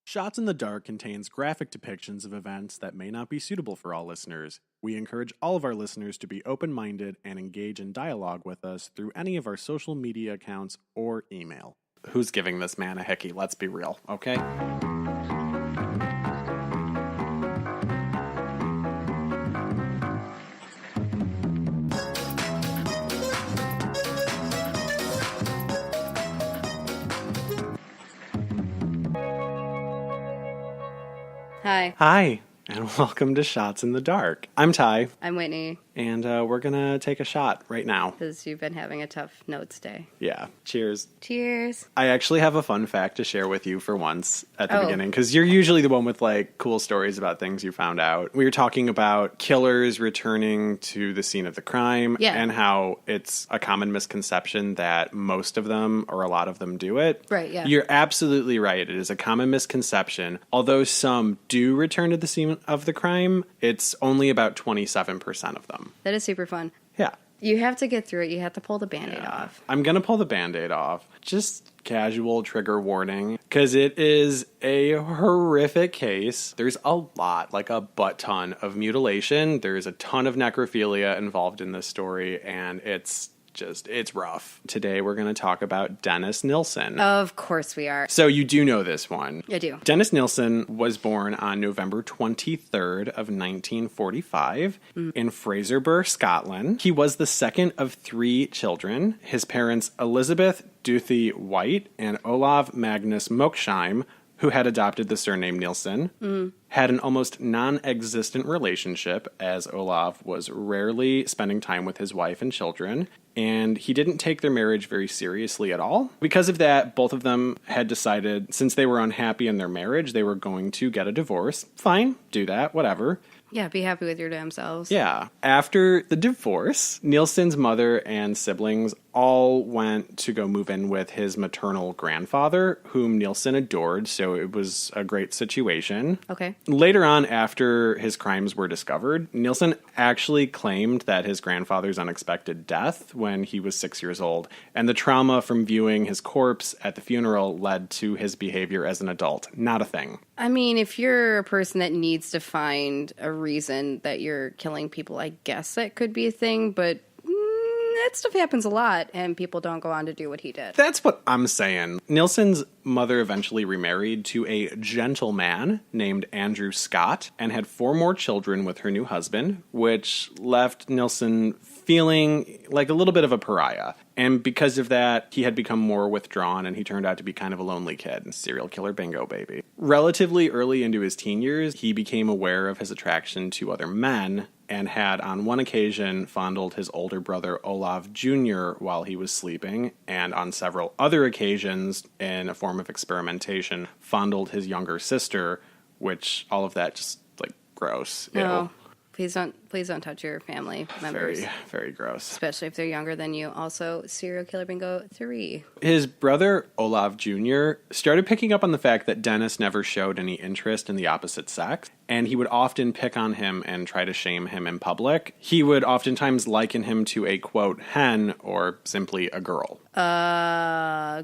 Shots in the Dark contains graphic depictions of events that may not be suitable for all listeners. We encourage all of our listeners to be open-minded and engage in dialogue with us through any of our social media accounts or email. Who's giving this man a hickey? Let's be real, okay? Hi. Hi, and welcome to Shots in the Dark. I'm Ty, I'm Whitney, and we're gonna take a shot right now. because you've been having a tough notes day. Yeah, cheers. Cheers. I actually have a fun fact to share with you for once at the Oh. beginning, because you're usually the one with, like, cool stories about things you found out. We were talking about killers returning to the scene of the crime, Yeah. and how it's a common misconception that most of them, or a lot of them, do it. Right, yeah. You're absolutely right. It is a common misconception. Although some do return to the scene of the crime, it's only about 27% of them. That is super fun. Yeah. You have to get through it. You have to pull the Band-Aid off. I'm going to pull the Band-Aid off. Just casual trigger warning, because it is a horrific case. There's a lot, like a butt ton of mutilation. There's a ton of necrophilia involved in this story, and it's rough. Today we're going to talk about Dennis Nilsen. Of course we are. So you do know this one. I do. Dennis Nilsen was born on November 23rd of 1945 in Fraserburgh, Scotland. He was the second of three children. His parents, Elizabeth Duthie White and Olav Magnus Moksheim, who had adopted the surname Nilsen, had an almost non-existent relationship, as Olav was rarely spending time with his wife and children, and he didn't take their marriage very seriously at all. Because of that, both of them had decided, since they were unhappy in their marriage, they were going to get a divorce. Fine, do that, whatever. Yeah, be happy with your damn selves. Yeah. After the divorce, Nielsen's mother and siblings all went to go move in with his maternal grandfather, whom Nielsen adored, so it was a great situation. Okay. Later on, after his crimes were discovered, Nielsen actually claimed that his grandfather's unexpected death when he was 6 years old, and the trauma from viewing his corpse at the funeral led to his behavior as an adult. Not a thing. I mean, if you're a person that needs to find a reason that you're killing people, I guess that could be a thing, but that stuff happens a lot, and people don't go on to do what he did. That's what I'm saying. Nielsen's mother eventually remarried to a gentleman named Andrew Scott and had 4 more children with her new husband, which left Nielsen feeling like a little bit of a pariah. And because of that, he had become more withdrawn, and he turned out to be kind of a lonely kid. Serial killer bingo, baby. Relatively early into his teen years, he became aware of his attraction to other men, and had on one occasion fondled his older brother Olav Jr. while he was sleeping, and on several other occasions, in a form of experimentation, fondled his younger sister, which all of that just, like, gross. No. Ew. Please don't touch your family members. Very, very gross. Especially if they're younger than you. Also, serial killer bingo 3. His brother, Olav Jr., started picking up on the fact that Dennis never showed any interest in the opposite sex, and he would often pick on him and try to shame him in public. He would oftentimes liken him to a, quote, hen, or simply a girl.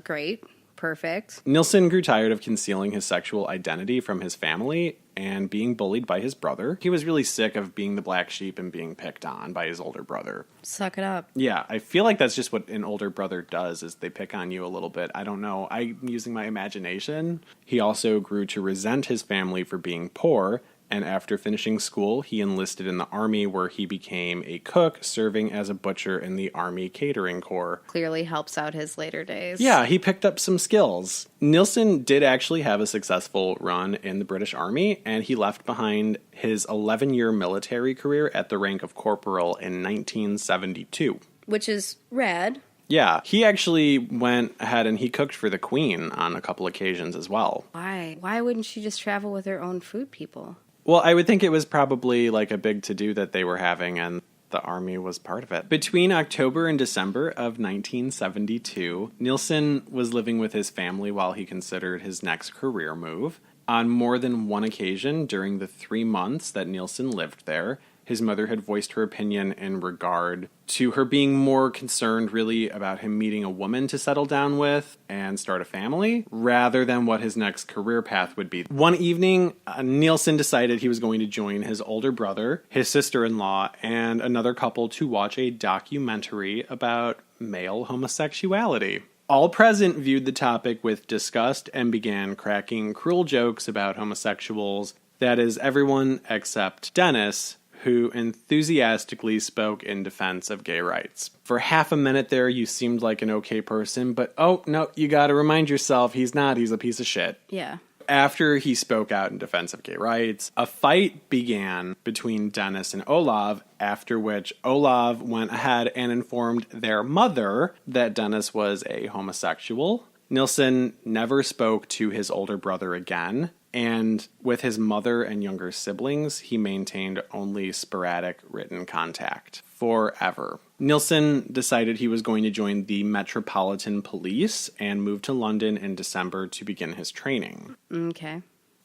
Great. Perfect. Nilsen grew tired of concealing his sexual identity from his family and being bullied by his brother. He was really sick of being the black sheep and being picked on by his older brother. Suck it up. Yeah, I feel like that's just what an older brother does, is they pick on you a little bit. I don't know. I'm using my imagination. He also grew to resent his family for being poor, and after finishing school, he enlisted in the Army, where he became a cook, serving as a butcher in the Army Catering Corps. Clearly helps out his later days. Yeah, he picked up some skills. Nilsen did actually have a successful run in the British Army, and he left behind his 11-year military career at the rank of corporal in 1972. Which is rad. Yeah, he actually went ahead and he cooked for the Queen on a couple occasions as well. Why? Why wouldn't she just travel with her own food people? Well, I would think it was probably like a big to-do that they were having, and the Army was part of it. Between October and December of 1972, Nilsen was living with his family while he considered his next career move. On more than one occasion during the 3 months that Nilsen lived there, His mother had voiced her opinion in regard to her being more concerned really about him meeting a woman to settle down with and start a family, rather than what his next career path would be. One evening, Nilsen decided he was going to join his older brother, his sister-in-law, and another couple to watch a documentary about male homosexuality. All present viewed the topic with disgust and began cracking cruel jokes about homosexuals. That is, everyone except Dennis, who enthusiastically spoke in defense of gay rights. For half a minute there, you seemed like an okay person, but oh, no, you gotta remind yourself he's not. He's a piece of shit. Yeah. After he spoke out in defense of gay rights, a fight began between Dennis and Olav, after which Olav went ahead and informed their mother that Dennis was a homosexual. Nilsen never spoke to his older brother again, and with his mother and younger siblings, he maintained only sporadic written contact forever. Nilsen decided he was going to join the Metropolitan Police and moved to London in December to begin his training. Okay.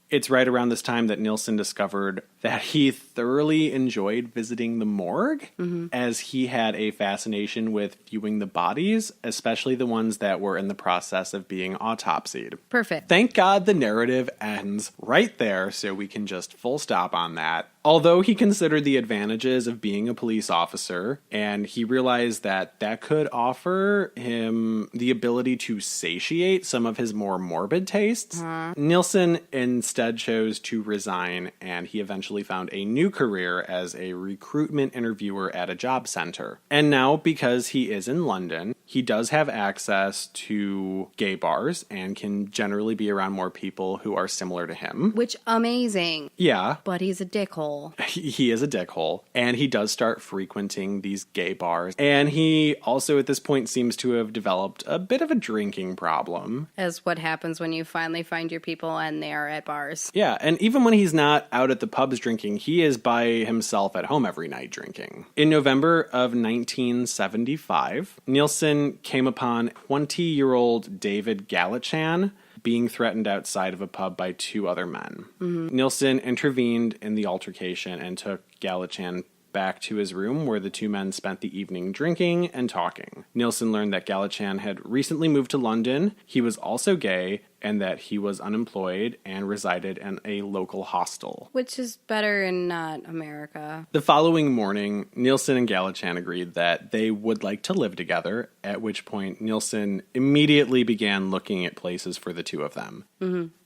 It's right around this time that Nilsen discovered that he thoroughly enjoyed visiting the morgue, as he had a fascination with viewing the bodies, especially the ones that were in the process of being autopsied. Perfect. Thank God the narrative ends right there, so we can just full stop on that. Although he considered the advantages of being a police officer, and he realized that that could offer him the ability to satiate some of his more morbid tastes, Nilsen instead chose to resign, and he eventually found a new career as a recruitment interviewer at a job center. And now, because he is in London, he does have access to gay bars and can generally be around more people who are similar to him. Which, amazing. Yeah. But he's a dickhole. He is a dickhole, and he does start frequenting these gay bars. And he also, at this point, seems to have developed a bit of a drinking problem. As what happens when you finally find your people and they are at bars. Yeah, and even when he's not out at the pubs drinking, he is by himself at home every night drinking. In November of 1975, Nilsen came upon 20-year-old David Gallichan being threatened outside of a pub by two other men. Nilsen intervened in the altercation and took Gallichan back to his room, where the two men spent the evening drinking and talking. Nilsen learned that Gallichan had recently moved to London, he was also gay, and that he was unemployed and resided in a local hostel. Which is better in not America. The following morning, Nilsen and Gallichan agreed that they would like to live together, at which point Nilsen immediately began looking at places for the two of them.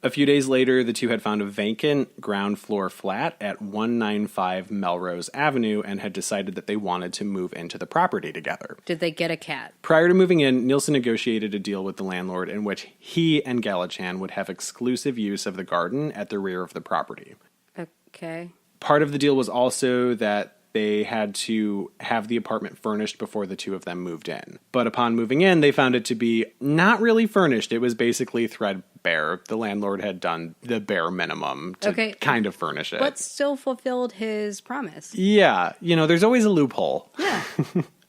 A few days later, the two had found a vacant ground floor flat at 195 Melrose Avenue and had decided that they wanted to move into the property together. Did they get a cat? Prior to moving in, Nilsen negotiated a deal with the landlord in which he and Gallichan would have exclusive use of the garden at the rear of the property. Okay. Part of the deal was also that they had to have the apartment furnished before the two of them moved in. But upon moving in, they found it to be not really furnished. It was basically threadbare. The landlord had done the bare minimum to kind of furnish it. But still fulfilled his promise. Yeah. You know, there's always a loophole. Yeah.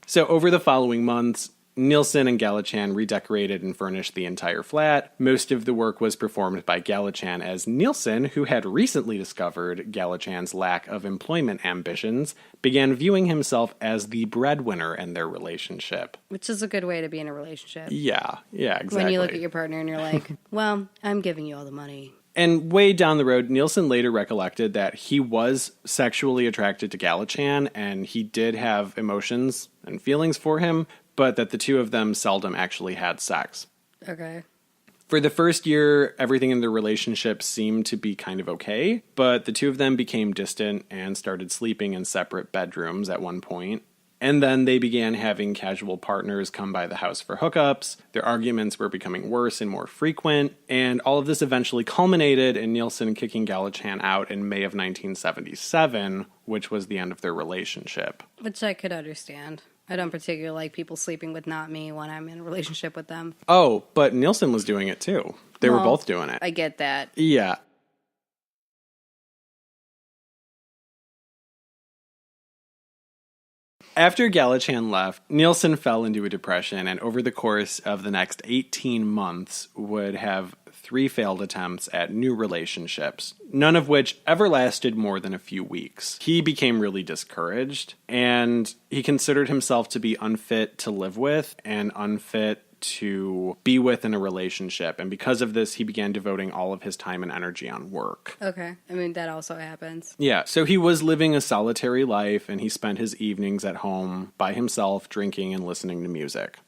So over the following months, Nilsen and Gallichan redecorated and furnished the entire flat. Most of the work was performed by Gallichan, as Nilsen, who had recently discovered Gallichan's lack of employment ambitions, began viewing himself as the breadwinner in their relationship. Which is a good way to be in a relationship. Yeah, exactly. When you look at your partner and you're like, well, I'm giving you all the money. And way down the road, Nilsen later recollected that he was sexually attracted to Gallichan, and he did have emotions and feelings for him, but that the two of them seldom actually had sex. Okay. For the first year, everything in their relationship seemed to be kind of okay, but the two of them became distant and started sleeping in separate bedrooms at one point. And then they began having casual partners come by the house for hookups. Their arguments were becoming worse and more frequent, and all of this eventually culminated in Nilsen kicking Gallichan out in May of 1977, which was the end of their relationship. Which I could understand. I don't particularly like people sleeping with not me when I'm in a relationship with them. Oh, but Nilsen was doing it too. They were both doing it. I get that. Yeah. After Gallichan left, Nilsen fell into a depression and over the course of the next 18 months would have 3 failed attempts at new relationships, none of which ever lasted more than a few weeks. He became really discouraged, and he considered himself to be unfit to live with and unfit to be with in a relationship. And because of this, he began devoting all of his time and energy on work. Okay. I mean, that also happens. Yeah. So he was living a solitary life, and he spent his evenings at home by himself, drinking and listening to music,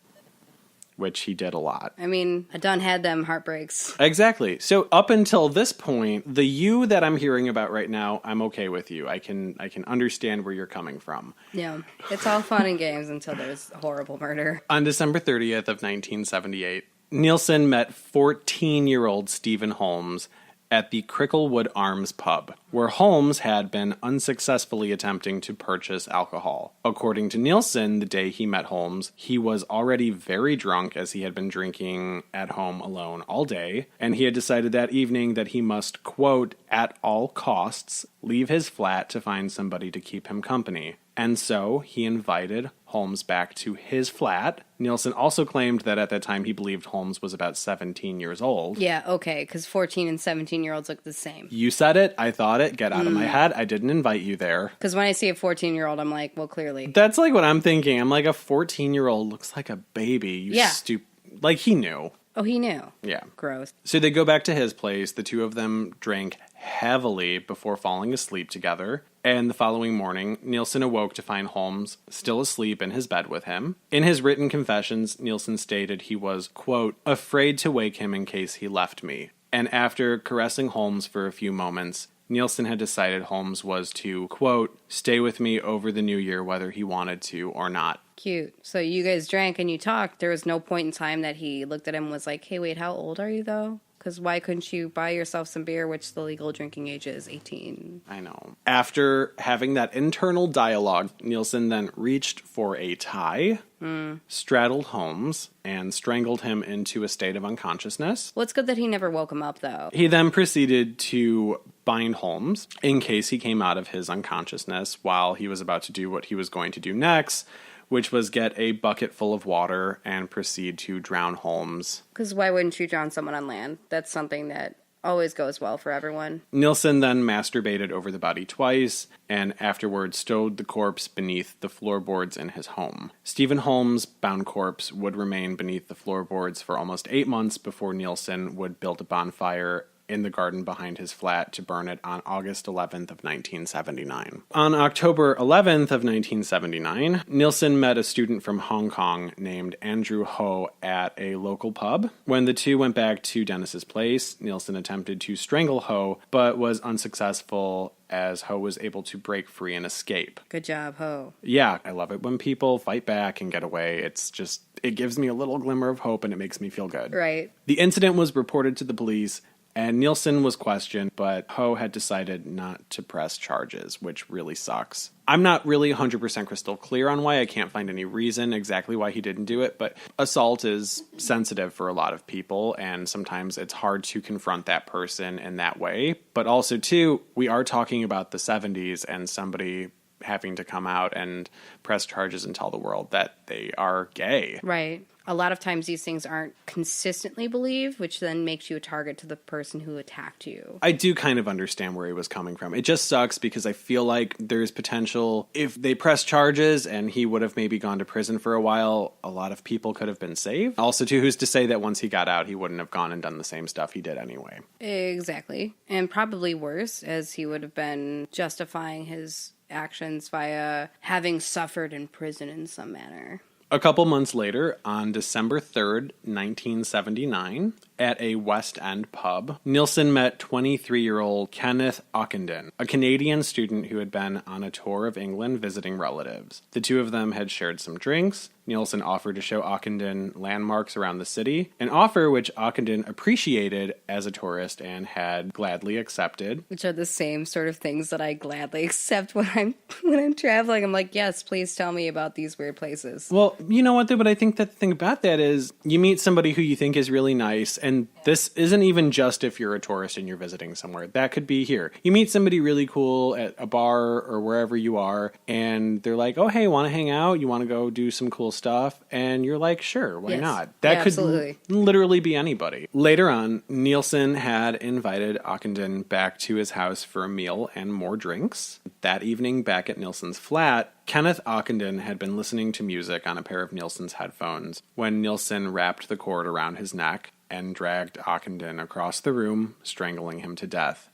which he did a lot. I mean, I done had them heartbreaks. Exactly. So up until this point, the you that I'm hearing about right now, I'm okay with you. I can understand where you're coming from. Yeah. It's all fun and games until there's horrible murder. On December 30th of 1978, Nilsen met 14-year-old Stephen Holmes at the Cricklewood Arms pub, where Holmes had been unsuccessfully attempting to purchase alcohol. According to Nilsen, the day he met Holmes, he was already very drunk as he had been drinking at home alone all day, and he had decided that evening that he must, quote, at all costs, leave his flat to find somebody to keep him company. And so he invited Holmes back to his flat. Nilsen also claimed that at that time he believed Holmes was about 17 years old. Yeah, okay, because 14 and 17-year-olds look the same. You said it, I thought it, get out of my head, I didn't invite you there. Because when I see a 14-year-old, I'm like, well, clearly. That's like what I'm thinking. I'm like, a 14-year-old looks like a baby. You Like, he knew. Oh, he knew. Yeah. Gross. So they go back to his place. The two of them drank heavily before falling asleep together. And the following morning, Nilsen awoke to find Holmes still asleep in his bed with him. In his written confessions, Nilsen stated he was, quote, afraid to wake him in case he left me. And after caressing Holmes for a few moments, Nilsen had decided Holmes was to, quote, stay with me over the new year whether he wanted to or not. Cute. So you guys drank and you talked. There was no point in time that he looked at him and was like, hey, wait, how old are you, though? Because why couldn't you buy yourself some beer, which the legal drinking age is 18? I know. After having that internal dialogue, Nilsen then reached for a tie, straddled Holmes, and strangled him into a state of unconsciousness. Well, it's good that he never woke him up, though. He then proceeded to bind Holmes in case he came out of his unconsciousness while he was about to do what he was going to do next, which was get a bucket full of water and proceed to drown Holmes. Because why wouldn't you drown someone on land? That's something that always goes well for everyone. Nilsen then masturbated over the body twice, and afterwards stowed the corpse beneath the floorboards in his home. Stephen Holmes' bound corpse would remain beneath the floorboards for almost 8 months before Nilsen would build a bonfire in the garden behind his flat to burn it on August 11th of 1979. On October 11th of 1979, Nilsen met a student from Hong Kong named Andrew Ho at a local pub. When the two went back to Dennis's place, Nilsen attempted to strangle Ho, but was unsuccessful as Ho was able to break free and escape. Good job, Ho. Yeah, I love it when people fight back and get away. It gives me a little glimmer of hope and it makes me feel good. Right. The incident was reported to the police, and Nilsen was questioned, but Ho had decided not to press charges, which really sucks. I'm not really 100% crystal clear on why. I can't find any reason exactly why he didn't do it, but assault is sensitive for a lot of people, and sometimes it's hard to confront that person in that way. But also, too, we are talking about the 70s and somebody having to come out and press charges and tell the world that they are gay. Right. A lot of times these things aren't consistently believed, which then makes you a target to the person who attacked you. I do kind of understand where he was coming from. It just sucks because I feel like there's potential. If they press charges and he would have maybe gone to prison for a while, a lot of people could have been saved. Also, too, who's to say that once he got out, he wouldn't have gone and done the same stuff he did anyway? Exactly. And probably worse, as he would have been justifying his actions via having suffered in prison in some manner. A couple months later, on December 3rd, 1979, at a West End pub, Nilsen met 23-year-old Kenneth Ockenden, a Canadian student who had been on a tour of England visiting relatives. The two of them had shared some drinks. Nilsen offered to show Ockenden landmarks around the city, an offer which Ockenden appreciated as a tourist and had gladly accepted. Which are the same sort of things that I gladly accept when I'm traveling. I'm like, yes, please tell me about these weird places. Well, you know what, though, but I think that the thing about that is you meet somebody who you think is really nice And this isn't even just if you're a tourist and you're visiting somewhere. That could be here. You meet somebody really cool at a bar or wherever you are, and they're like, oh, hey, want to hang out? You want to go do some cool stuff? And you're like, sure, why not? That could literally be anybody. Later on, Nilsen had invited Ockenden back to his house for a meal and more drinks. That evening, back at Nilsen's flat, Kenneth Ockenden had been listening to music on a pair of Nilsen's headphones when Nilsen wrapped the cord around his neck and dragged Ockenden across the room, strangling him to death.